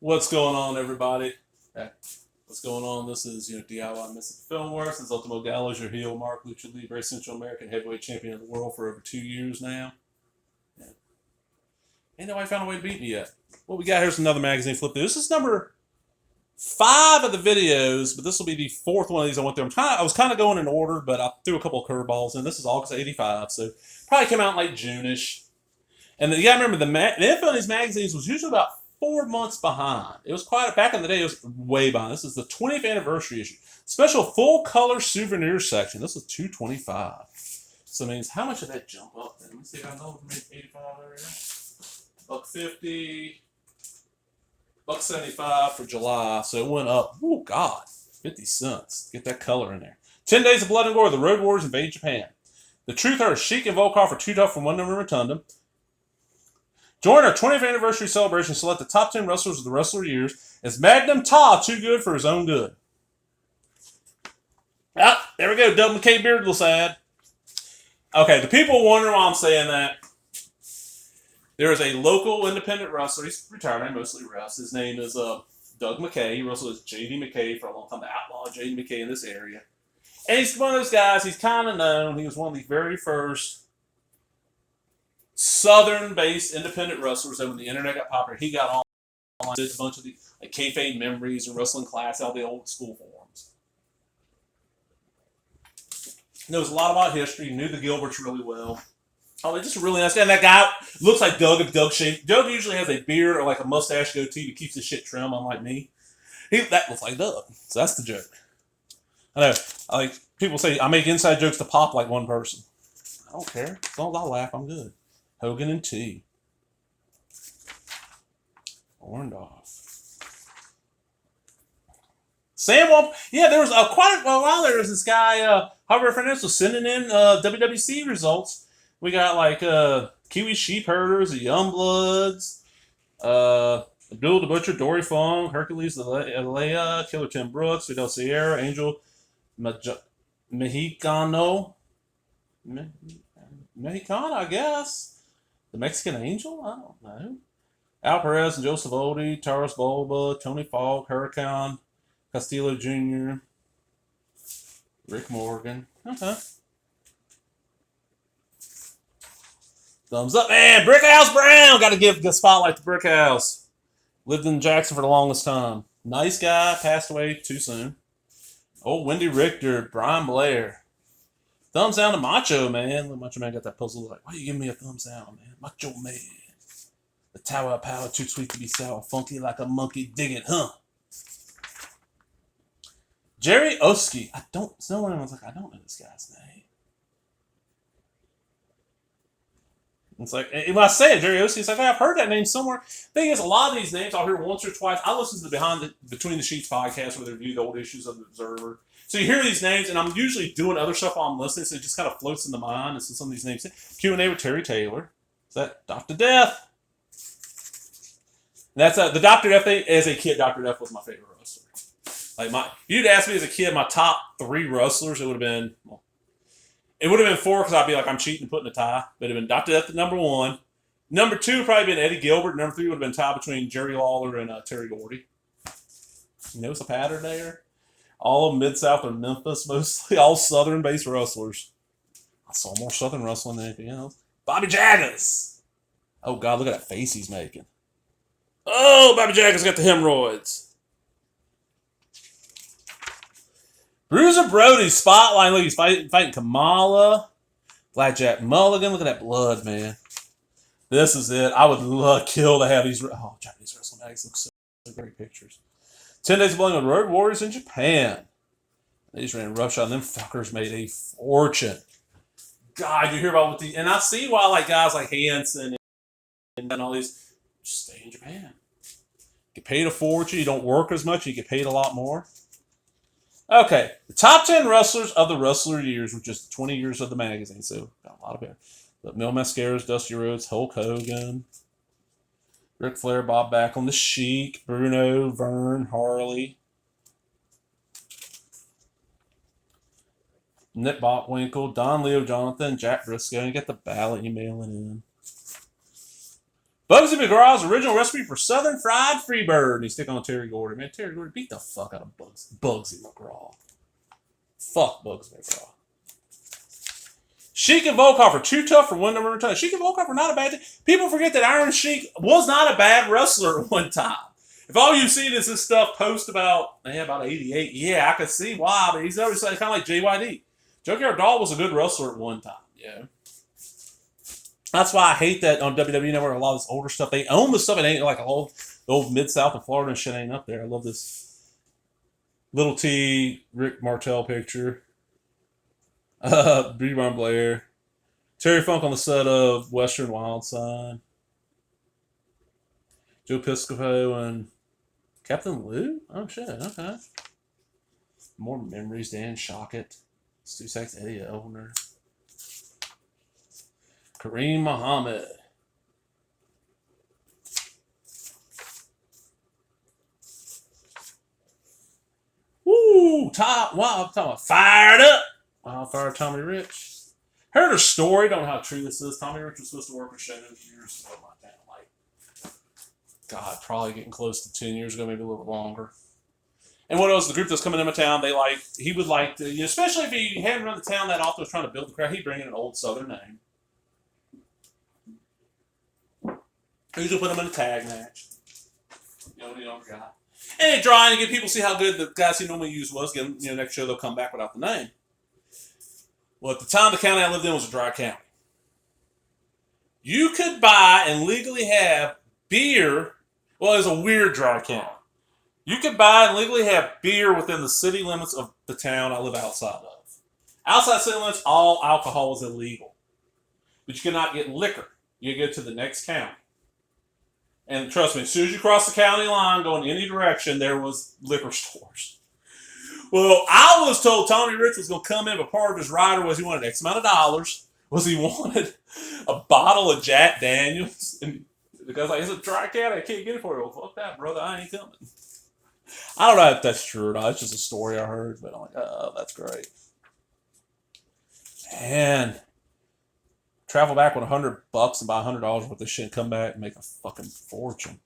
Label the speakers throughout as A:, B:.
A: What's going on, everybody? Hey, what's going on? This is DIY Mississippi Film Works. This is Ultimo Gallows, your heel Mark Lucha Libre Central American Heavyweight Champion of the world for over 2 years now. Yeah. Ain't nobody found a way to beat me yet. What we got here is another magazine flip through. This is number 5 of the videos, but this will be the 4th one of these I went through. I was kind of going in order, but I threw a couple of curveballs in. This is August '85, so probably came out in like June-ish. And you gotta remember the info in these magazines was usually about 4 months behind. It was quite back in the day. It was way behind. This is the 20th anniversary issue, special full color souvenir section. This is $2.25. So it means how much did that jump up? Then? Let me see. I know we made 85 area. $1.50, $1.75 for July. So it went up. Oh God, 50 cents. Get that color in there. 10 Days of Blood and Gore. The Road Warriors invade Japan. The Truth Hurts. Sheik and Volkov are too tough for one number Rotunda. Join our 20th anniversary celebration. Select the top 10 wrestlers of the wrestler years. Is Magnum Ta too good for his own good? Ah, there we go. Doug McKay beard looks sad. Okay, the people wonder why I'm saying that. There is a local independent wrestler. He's retired. I mostly wrestles. His name is Doug McKay. He wrestled as J.D. McKay for a long time. The outlaw J.D. McKay in this area. And he's one of those guys. He's kind of known. He was one of the very first Southern-based independent wrestlers that when the internet got popular, he got online, did a bunch of the like kayfabe memories and wrestling class, all the old school forums. Knows a lot about history, knew the Gilberts really well. Oh, he's just a really nice guy. And that guy looks like Doug if Doug shaved. Doug usually has a beard or like a mustache goatee that keeps his shit trim, unlike me. That looks like Doug. So that's the joke. I know. Like people say, I make inside jokes to pop like one person. I don't care. As long as I laugh, I'm good. Hogan and T. Orndorff. Sam Wamp. Yeah, there was quite a while there was this guy, Harvey Fernandez was sending in WWC results. We got like Kiwi Sheep Herders, the Youngbloods, Abdul the Butcher, Dory Fong, Hercules the Leia, Killer Tim Brooks, Fidel Sierra, Angel Mexicano. Mexicano, I guess. The Mexican Angel? I don't know. Al Perez and Joseph Odie, Taurus Bulba, Tony Falk, Hurricane, Castillo Jr., Rick Morgan. Okay. Thumbs up, man. Brickhouse Brown. Got to give the spotlight to Brickhouse. Lived in Jackson for the longest time. Nice guy. Passed away too soon. Old Wendy Richter. Brian Blair. Thumbs down to Macho Man. The Macho Man got that puzzle like, why you giving me a thumbs down, man? Macho Man. The Tower of Power, too sweet to be sour. Funky like a monkey. Dig it, huh? Jerry Oski. I don't know this guy's name. It's like, when I say it, Jerry Oski, it's like, I've heard that name somewhere. Thing is, a lot of these names I'll hear once or twice. I listen to the Between the Sheets podcast where they review the old issues of the Observer. So you hear these names, and I'm usually doing other stuff while I'm listening, so it just kind of floats in the mind. And so some of these names, Q&A with Terry Taylor. Is that Dr. Death? And that's the Dr. Death thing. As a kid, Dr. Death was my favorite wrestler. Like you'd ask me as a kid, my top 3 wrestlers, it would have been 4 because I'd be like, I'm cheating and putting a tie. But it would have been Dr. Death at number 1. Number 2 would probably been Eddie Gilbert. Number 3 would have been tied between Jerry Lawler and Terry Gordy. You notice a pattern there? All of Mid-South or Memphis, mostly all Southern-based wrestlers. I saw more Southern wrestling than anything else. Bobby Jaggers. Oh, God, look at that face he's making. Oh, Bobby Jaggers got the hemorrhoids. Bruiser Brody, spotlight. Look, he's fighting Kamala. Blackjack Mulligan. Look at that blood, man. This is it. I would kill to have these. Oh, Japanese wrestling magazines look so great pictures. 10 Days of Blood with Road Warriors in Japan. They just ran roughshod, and them fuckers made a fortune. God, you hear about what and I see why like guys like Hanson and all these just stay in Japan. Get paid a fortune. You don't work as much. You get paid a lot more. Okay, the top 10 wrestlers of the wrestler years, which is 20 years of the magazine, so got a lot of it. But Mil Mascaras, Dusty Rhodes, Hulk Hogan, Ric Flair, Bob Backlund, The Sheik, Bruno, Vern, Harley, Nick Bockwinkel, Don Leo Jonathan, Jack Briscoe, and get the ballot emailing in. Bugsy McGraw's original recipe for Southern Fried Freebird. And you stick on Terry Gordy. Man, Terry Gordy beat the fuck out of Bugsy McGraw. Fuck Bugsy McGraw. Sheik and Volkov are too tough for one number of times. Sheik and Volkov are not a bad team. People forget that Iron Sheik was not a bad wrestler at one time. If all you've seen is this stuff post about 88, yeah, I can see why, but he's always kind of like JYD. Junkyard Dog was a good wrestler at one time, yeah. That's why I hate that on WWE Network, a lot of this older stuff. They own the stuff, it ain't like the old Mid-South and Florida and shit ain't up there. I love this Little T, Rick Martel picture. Brie Von Blair. Terry Funk on the set of Western Wild Side. Joe Piscopo and Captain Lou? Oh, shit. Okay. More memories. Dan Shockett. Stu Sachs, Eddie Elner. Kareem Muhammad. Woo! Wow, I'm talking about fired up. Wildfire Tommy Rich. Heard her story. Don't know how true this is. Tommy Rich was supposed to work with Shannon years ago. God, probably getting close to 10 years ago, maybe a little longer. And what else? The group that's coming into town, he would like to, especially if he hadn't run the town that often, was trying to build the crowd, he'd bring in an old Southern name. He'd put him in a tag match. The younger guy. And he'd try and get people to see how good the guys he normally used was. Get them, next show they'll come back without the name. Well, at the time, the county I lived in was a dry county. You could buy and legally have beer. Well, it was a weird dry county. You could buy and legally have beer within the city limits of the town I live outside of. Outside city limits, all alcohol was illegal. But you could not get liquor. You go to the next county. And trust me, as soon as you cross the county line going any direction, there was liquor stores. Well, I was told Tommy Rich was going to come in, but part of his rider was he wanted X amount of dollars, was he wanted a bottle of Jack Daniels. And the guy's like, it's a dry county, I can't get it for you. Well, fuck that, brother, I ain't coming. I don't know if that's true or not. It's just a story I heard, but I'm like, oh, that's great. Man. Travel back with $100 and buy $100 worth of shit and come back and make a fucking fortune.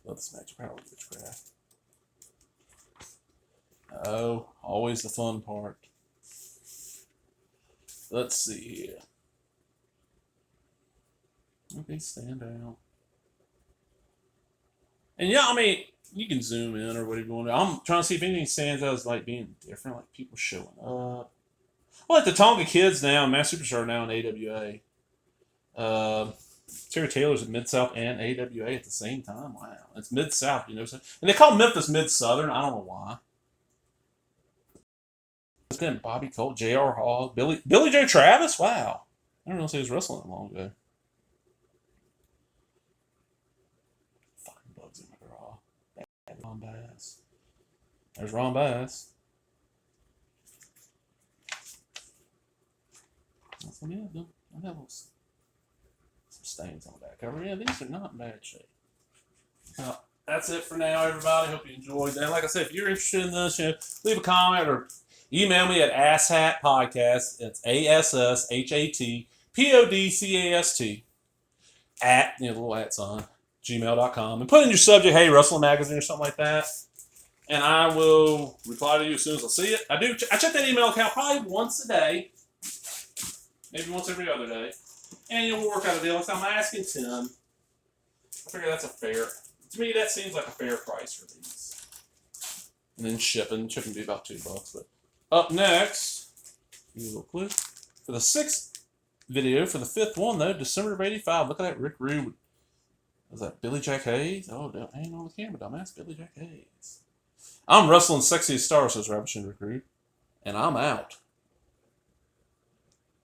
A: Love this match. Power Witchcraft. Oh, always the fun part. Let's see here. Okay, stand out. And yeah, I mean, you can zoom in or whatever you want. I'm trying to see if anything stands out as like being different, like people showing up. Well, like the Tonga Kids now, Mass Superstar now in AWA. Terry Taylor's at Mid-South and AWA at the same time. Wow. It's Mid-South, And they call Memphis Mid-Southern. I don't know why. It's been Bobby Colt, J.R. Hall, Billy Joe Travis. Wow. I don't know if he was wrestling that long ago. Fucking Bugsy McGraw. Ron Bass. There's Ron Bass. I have some stains on the back cover. Yeah, these are not in bad shape. Well, that's it for now, everybody. Hope you enjoyed that. Like I said, if you're interested in this, leave a comment or email me at asshatpodcast. It's ASSHATPODCAST at, the little at sign, gmail.com. And put in your subject, hey, Wrestling Magazine or something like that. And I will reply to you as soon as I see it. I check that email account probably once a day. Maybe once every other day. And you'll work out a deal. Like I'm asking 10. I figure that's to me, that seems like a fair price for these. And then shipping. Shipping would be about $2. But up next, give you a little clue. For the 6th video, for the 5th one, though, December of 85. Look at that Rick Rude. Was that Billy Jack Hayes? Oh, hang on the camera, dumbass. Billy Jack Hayes. I'm wrestling Sexiest Star, says Ravishing Rick Rude. And I'm out.